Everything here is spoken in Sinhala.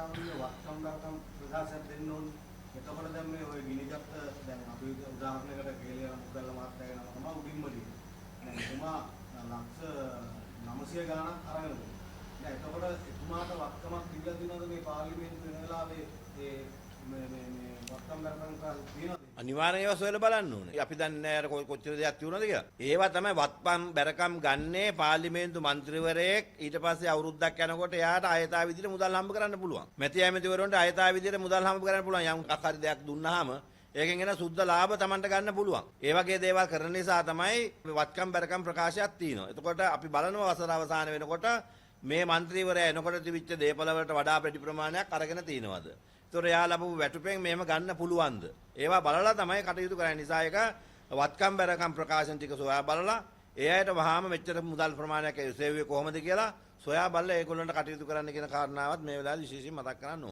සාමාන්‍ය වත්කම් දරකම් ප්‍රකාශයක් දෙන්න ඕනේ. එතකොට දැන් මේ ඔය ගිනිගත් දැන් අපි උදාහරණයකට කේලිය මුදල්ල මාත්‍යා ගැන තමයි උඩින්ම තියෙන්නේ. දැන් එතුමා ලක්ෂ 900 ගණනක් අරගෙන තියෙනවා. දැන් එතකොට එතුමාට වත්කමක් දීලා දිනවද මේ පාර්ලිමේන්තුව වෙන වෙලාවේ මේ වත්කම් දරකම් තියෙනවද? අනිවාර්යයෙන්ම ඒවා සොයලා බලන්න ඕනේ. අපි දන්නේ නැහැ කොච්චර දෙයක් තියුණාද කියලා. ඒවා තමයි වත්පම් බැරකම් ගන්නේ පාර්ලිමේන්තු මන්ත්‍රීවරයෙක් ඊට පස්සේ අවුරුද්දක් යනකොට එයාට ආයතා විදිහට මුදල් හම්බ කරන්න පුළුවන්. මැති ඇමතිවරුන්ට ආයතා විදිහට මුදල් හම්බ කරන්න පුළුවන්. යම් අකාරී දෙයක් දුන්නාම ඒකෙන් එන සුද්ධ ලාභ Tamanට ගන්න පුළුවන්. ඒ වගේ දේවල් කරන නිසා තමයි වත්කම් බැරකම් ප්‍රකාශයක් තියෙනවා. එතකොට අපි බලනවා වසර අවසාන වෙනකොට මේ මන්ත්‍රීවරයා එනකොට තිබිච්ච දේපල වලට වඩා වැඩි ප්‍රමාණයක් අරගෙන තිනවද? ඒතොර එයා ලැබපු වැටුපෙන් මෙහෙම ගන්න පුළුවන්ද? ඒවා බලලා තමයි කටයුතු කරන්නේ. නිසා ඒක වත්කම් බැරකම් ප්‍රකාශන ටික සොයා බලලා ඒ අයට වහාම මෙච්චර මුදල් ප්‍රමාණයක් සේවුවේ කොහොමද කියලා සොයා බලලා ඒගොල්ලන්ට කටයුතු කරන්න කියන කාරණාවත් මේ වෙලාවේ විශේෂයෙන් මතක් කරන්න ඕනේ.